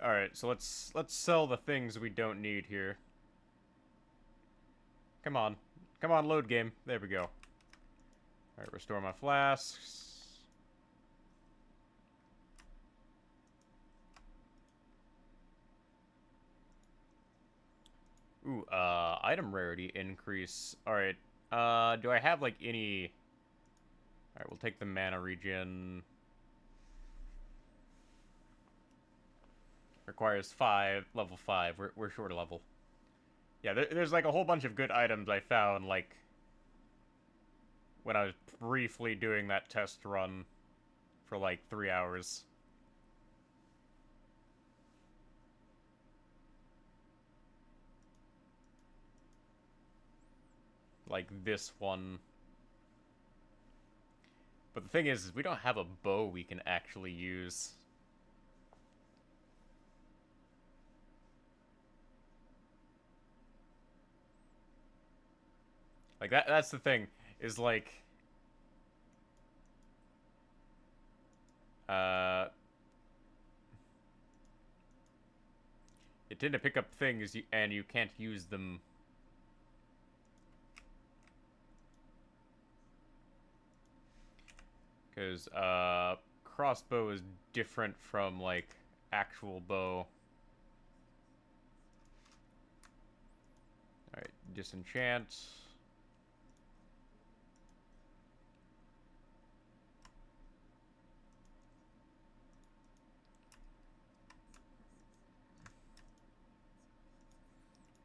All right, so let's sell the things we don't need here. Come on, come on, load game. There we go. All right, restore my flasks. Ooh, item rarity increase. All right. Do I have like any? All right, we'll take the mana regen. Requires level 5. We're short a level. Yeah, there's like a whole bunch of good items I found, like, when I was briefly doing that test run for like 3 hours. Like this one. But the thing is we don't have a bow we can actually use. Like, that's the thing, is like... Uh... It tend to pick up things, and you can't use them. Because, crossbow is different from, like, actual bow. Alright, disenchant.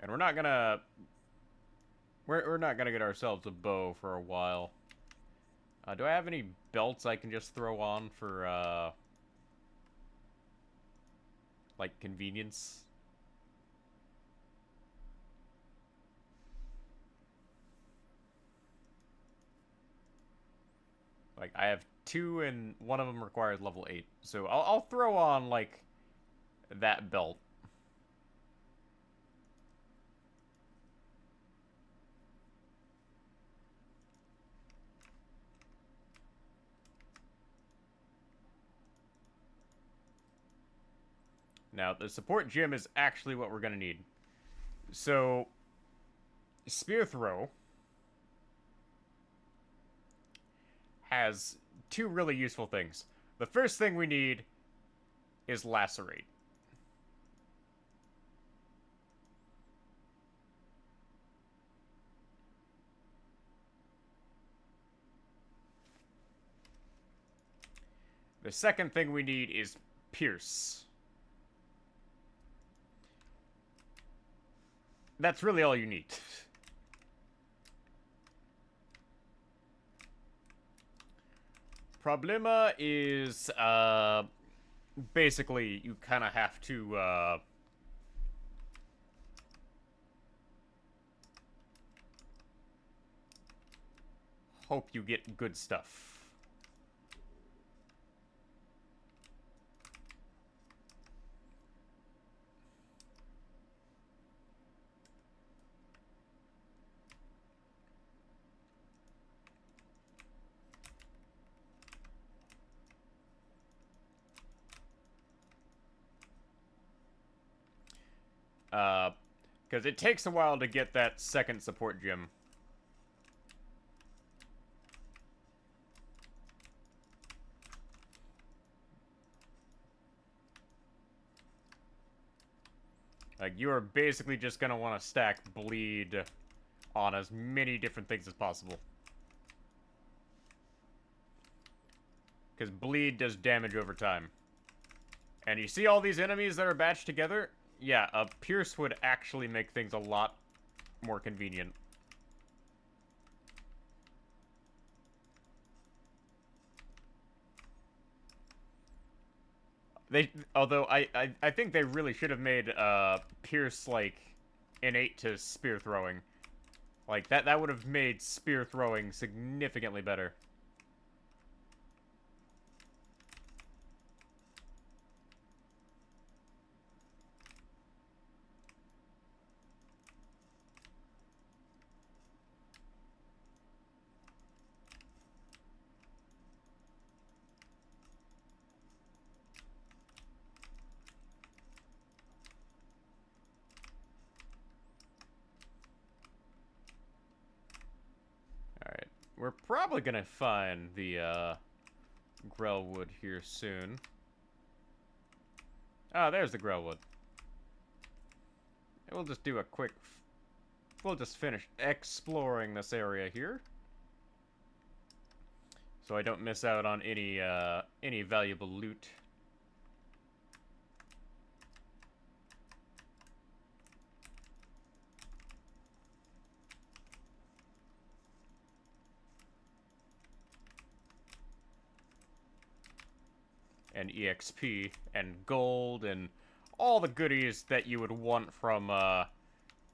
And we're not gonna... We're not gonna get ourselves a bow for a while. Do I have any belts I can just throw on for, like, convenience? Like, I have 2, and one of them requires level 8. So I'll throw on, like, that belt. Now, the support gem is actually what we're going to need. So, Spear Throw has 2 really useful things. The first thing we need is Lacerate. The second thing we need is Pierce. That's really all you need. Problema is, basically, you kind of have to, hope you get good stuff. Because it takes a while to get that second support gem. Like, you are basically just gonna want to stack bleed on as many different things as possible. Because bleed does damage over time. And you see all these enemies that are batched together? Yeah, a Pierce would actually make things a lot more convenient. Although I think they really should have made Pierce like innate to spear throwing. Like that would have made spear throwing significantly better. we're probably gonna find the, Grellwood here soon. Ah, there's the Grellwood. And we'll just do a quick... We'll just finish exploring this area here. So I don't miss out on any valuable loot. And EXP, and gold, and all the goodies that you would want from,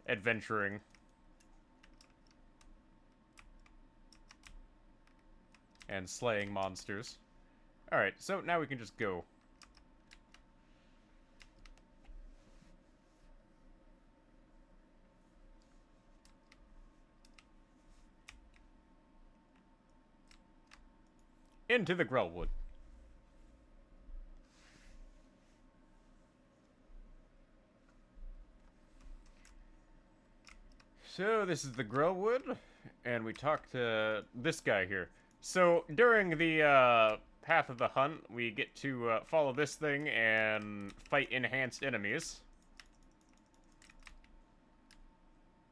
adventuring. And slaying monsters. Alright, so now we can just go. Into the Grellwood. So, this is the Grellwood, and we talked to this guy here. So, during the, Path of the Hunt, we get to, follow this thing and fight enhanced enemies.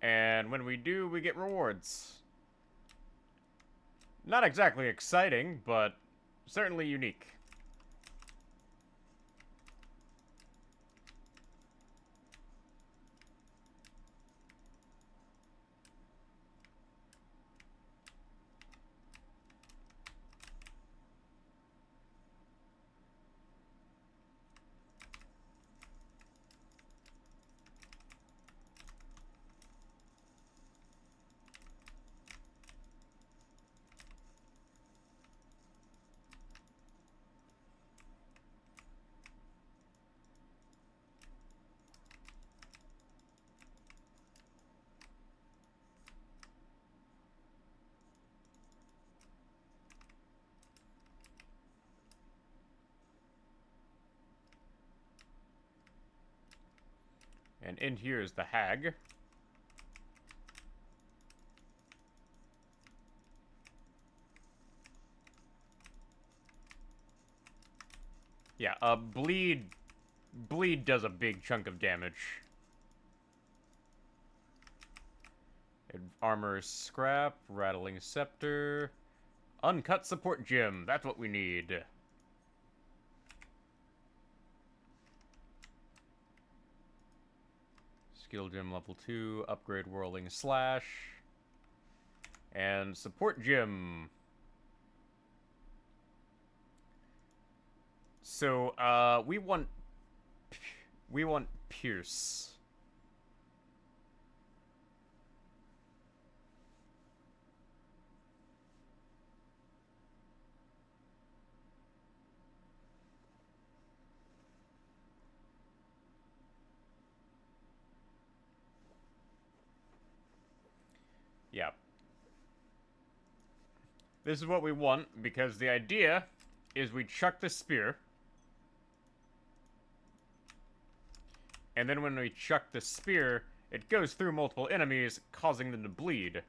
And when we do, we get rewards. Not exactly exciting, but certainly unique. And in here is the hag. Yeah, bleed does a big chunk of damage. Armor scrap, rattling scepter, uncut support gem. That's what we need. Skill gem level 2, upgrade whirling slash, and support gem. So, we want Pierce. Yeah. This is what we want, because the idea is we chuck the spear. And then when we chuck the spear, it goes through multiple enemies, causing them to bleed.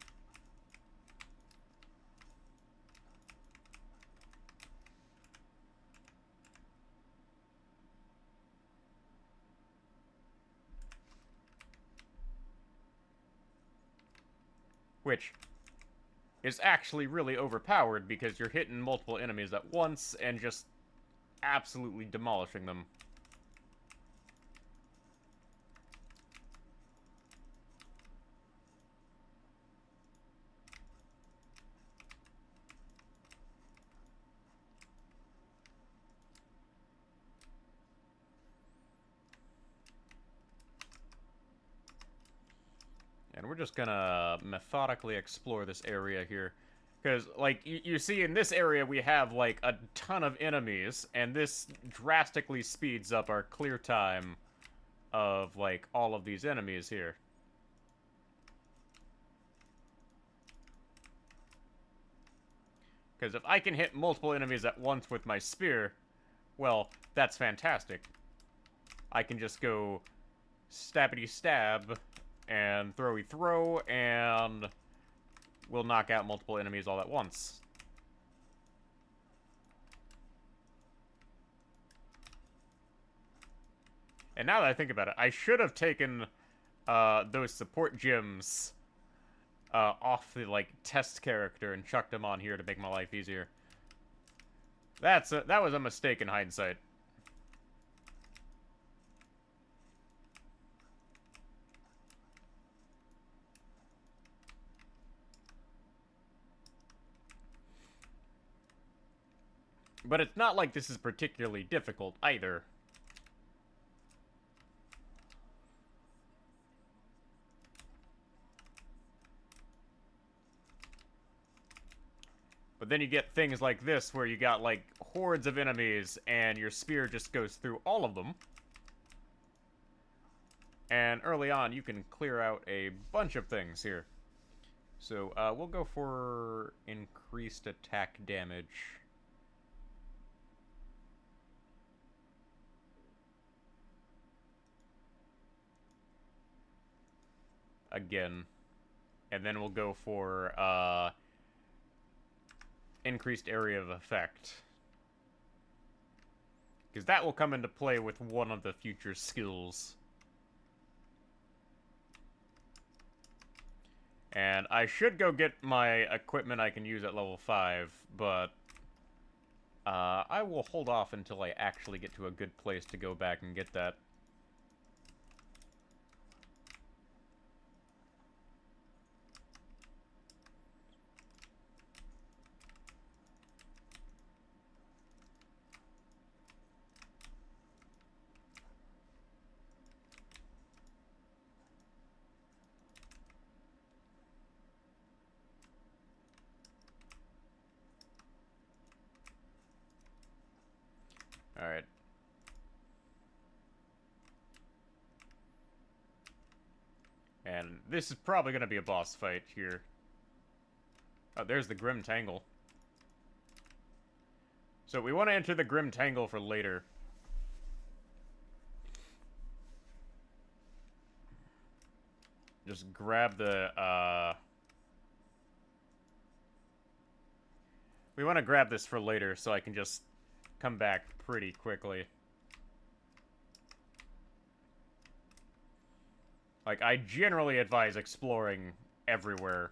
Which is actually really overpowered because you're hitting multiple enemies at once and just absolutely demolishing them. And we're just gonna methodically explore this area here. Because, like, you see in this area we have, like, a ton of enemies, and this drastically speeds up our clear time of, like, all of these enemies here. Because if I can hit multiple enemies at once with my spear, well, that's fantastic. I can just go stabbity stab and throwy throw and will knock out multiple enemies all at once. And now that I think about it, I should have taken those support gems off the, like, test character and chucked them on here to make my life easier. That was a mistake in hindsight. But it's not like this is particularly difficult either. But then you get things like this, where you got, like, hordes of enemies, and your spear just goes through all of them. And early on, you can clear out a bunch of things here. So, we'll go for increased attack damage. Again. And then we'll go for, increased area of effect. Because that will come into play with one of the future skills. And I should go get my equipment I can use at level 5, but I will hold off until I actually get to a good place to go back and get that. Alright. And this is probably going to be a boss fight here. Oh, there's the Grim Tangle. So we want to enter the Grim Tangle for later. Just grab the, we want to grab this for later so I can just come back pretty quickly. Like, I generally advise exploring everywhere.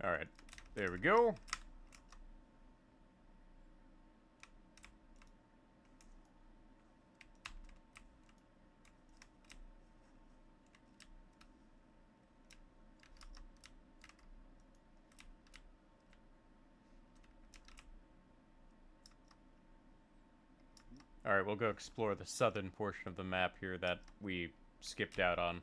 Alright, there we go. Alright, we'll go explore the southern portion of the map here that we skipped out on.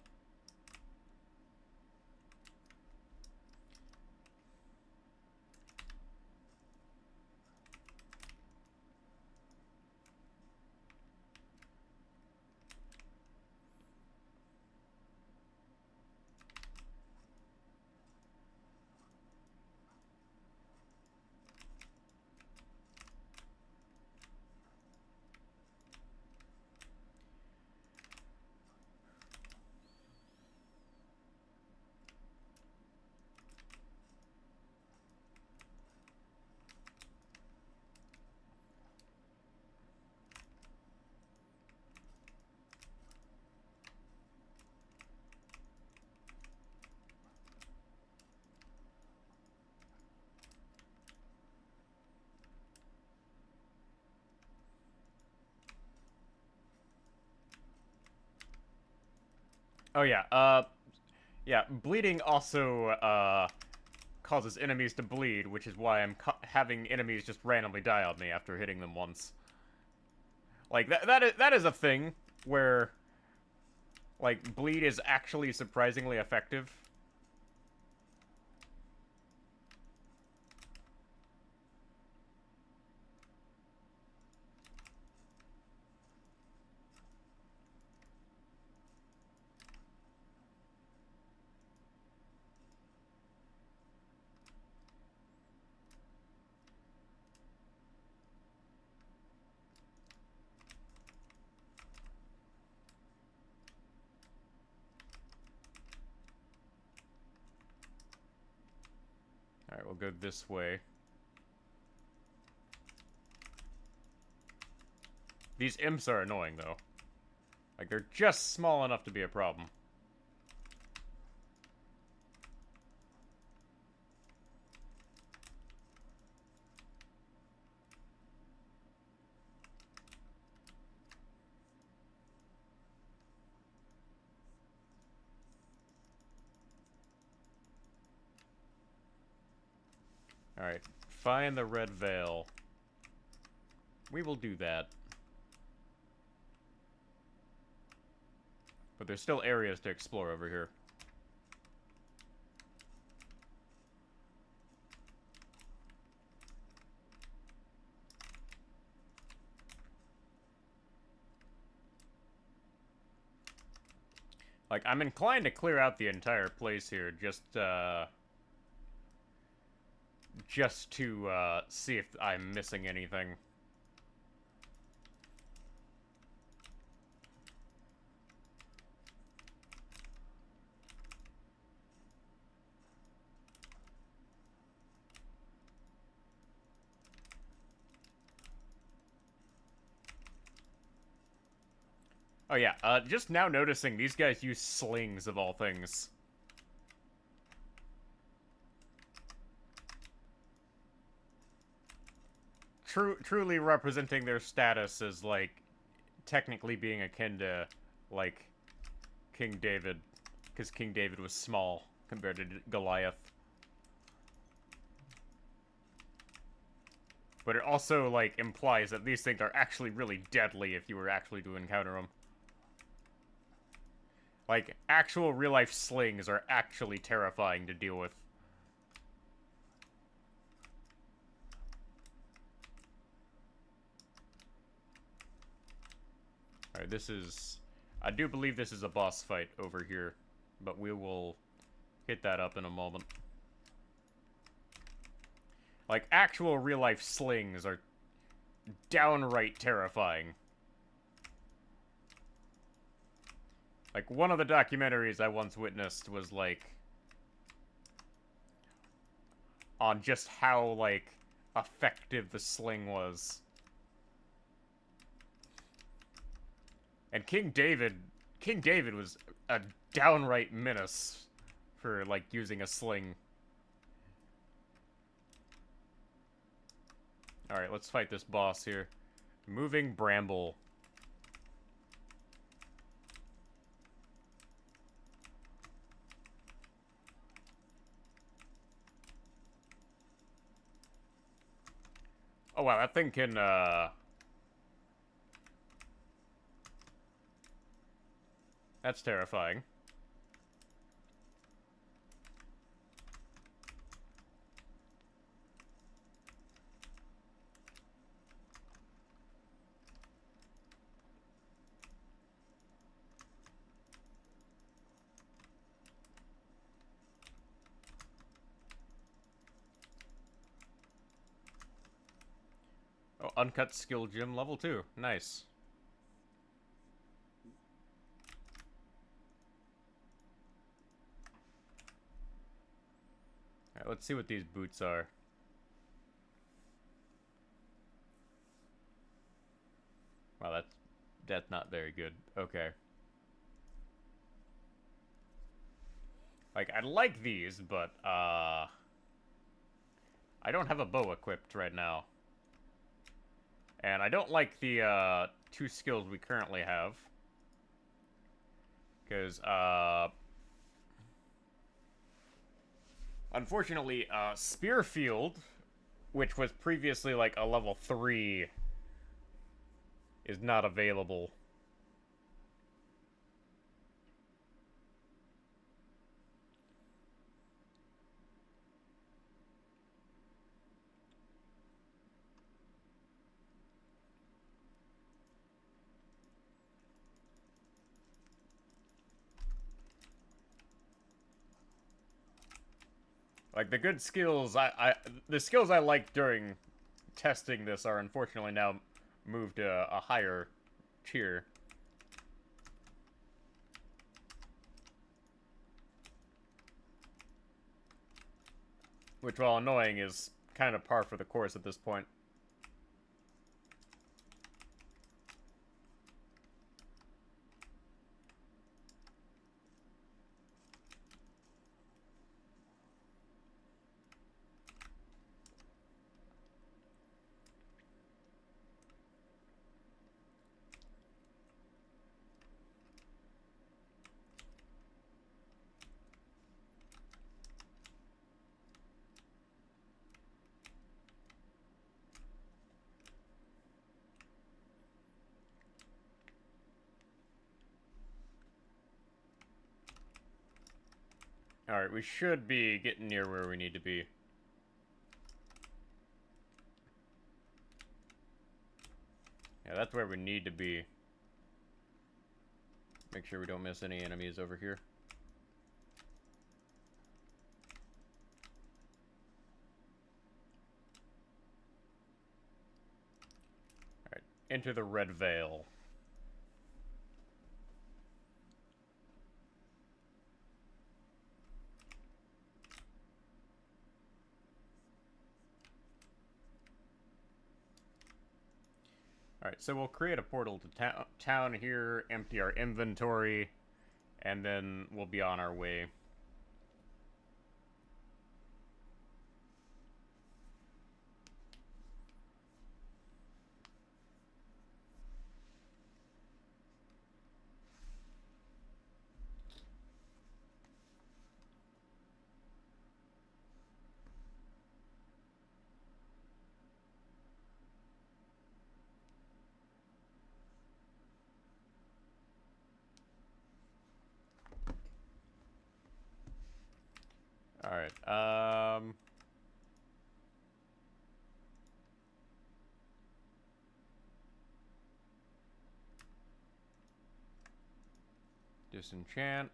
Oh yeah, yeah, bleeding also, causes enemies to bleed, which is why I'm having enemies just randomly die on me after hitting them once. Like, that is a thing where Like, bleed is actually surprisingly effective. Alright, we'll go this way. These imps are annoying, though. Like, they're just small enough to be a problem. Alright, find the red veil. We will do that. But there's still areas to explore over here. Like, I'm inclined to clear out the entire place here, just to see if I'm missing anything. Oh yeah, just now noticing these guys use slings of all things. Truly representing their status as, like, technically being akin to, like, King David. Because King David was small compared to Goliath. But it also, like, implies that these things are actually really deadly if you were actually to encounter them. Like, actual real-life slings are actually terrifying to deal with. Alright, this is... I do believe this is a boss fight over here, but we will hit that up in a moment. Like, actual real-life slings are downright terrifying. Like, one of the documentaries I once witnessed was, like, on just how, like, effective the sling was. And King David was a downright menace for, like, using a sling. Alright, let's fight this boss here. Moving Bramble. Oh wow, that thing can, that's terrifying. Oh, uncut skill gem level 2. Nice. Alright, let's see what these boots are. Wow, that's not very good. Okay. Like, I like these, but, I don't have a bow equipped right now. And I don't like the, 2 skills we currently have. Because, unfortunately, Spearfield, which was previously, like, a level 3, is not available. Like, the good skills, the skills I liked during testing this are unfortunately now moved to a higher tier. Which, while annoying, is kind of par for the course at this point. Alright, we should be getting near where we need to be. Yeah, that's where we need to be. Make sure we don't miss any enemies over here. Alright, enter the Red Veil. Alright, so we'll create a portal to town here, empty our inventory, and then we'll be on our way. Alright, disenchant.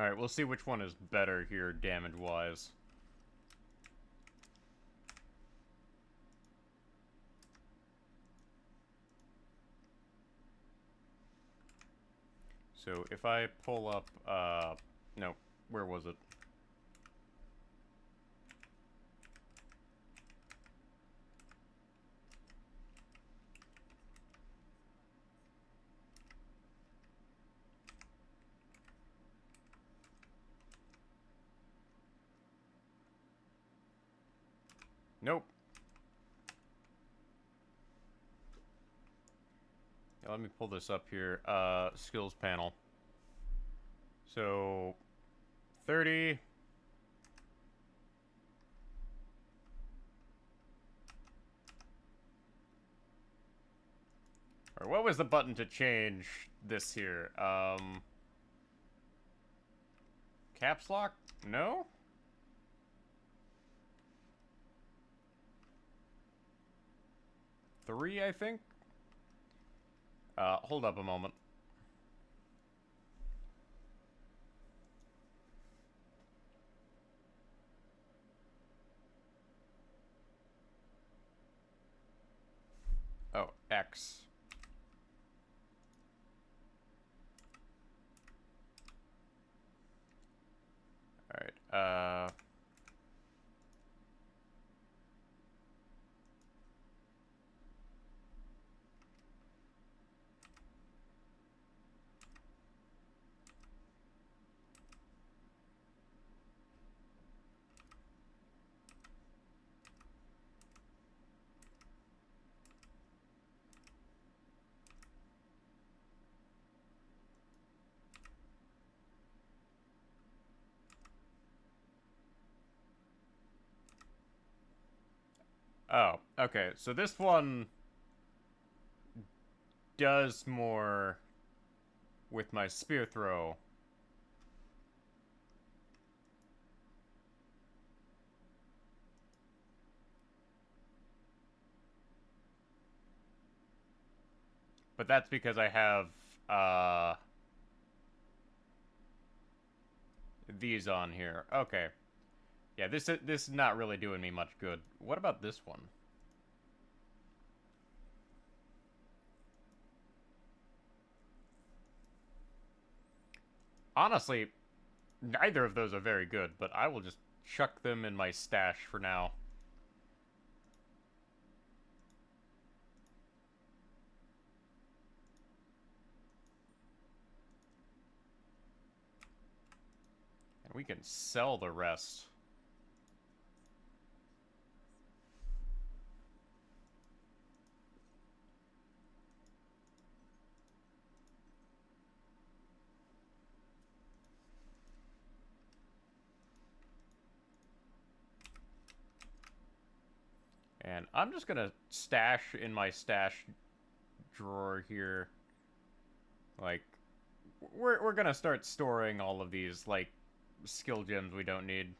Alright, we'll see which one is better here, damage-wise. So, if I pull up, no, where was it? Nope. Yeah, let me pull this up here. Skills panel. So, 30. Or what was the button to change this here? Caps lock? No? Three, I think? Hold up a moment. Oh, X. Alright, Oh, okay. So this one does more with my spear throw. But that's because I have these on here. Okay. Yeah, this is not really doing me much good. What about this one? Honestly, neither of those are very good, but I will just chuck them in my stash for now. And we can sell the rest. And I'm just gonna stash in my stash drawer here. Like, we're gonna start storing all of these, like, skill gems we don't need.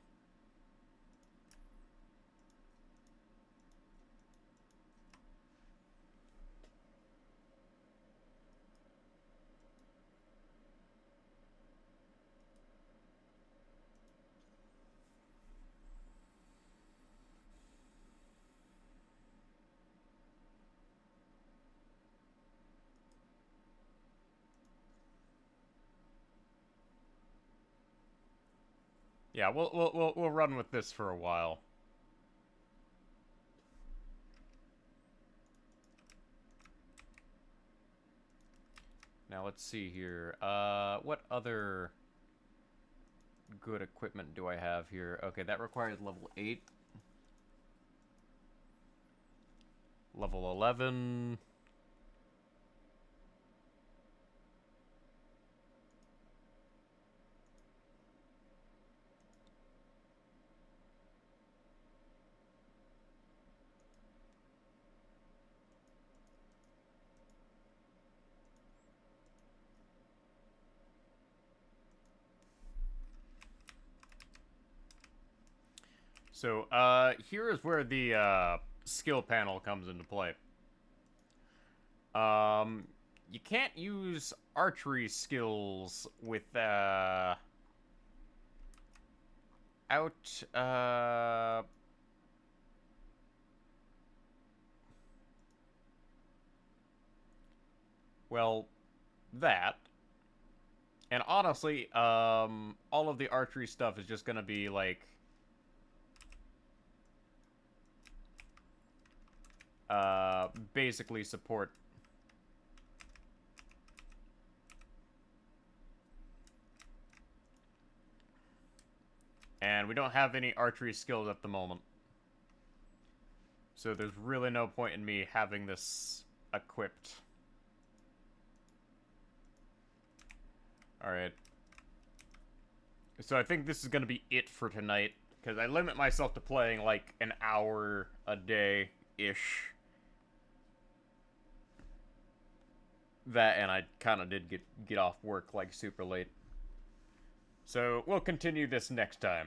Yeah, we'll run with this for a while. Now let's see here. What other good equipment do I have here? Okay, that requires level 8. Level 11. So, here is where the, skill panel comes into play. Um, you can't use archery skills with, out, well, that. And honestly, all of the archery stuff is just gonna be, like, basically support. And we don't have any archery skills at the moment. So there's really no point in me having this equipped. Alright. So I think this is going to be it for tonight. Because I limit myself to playing like an hour a day-ish. That, and I kind of did get off work like super late. So we'll continue this next time.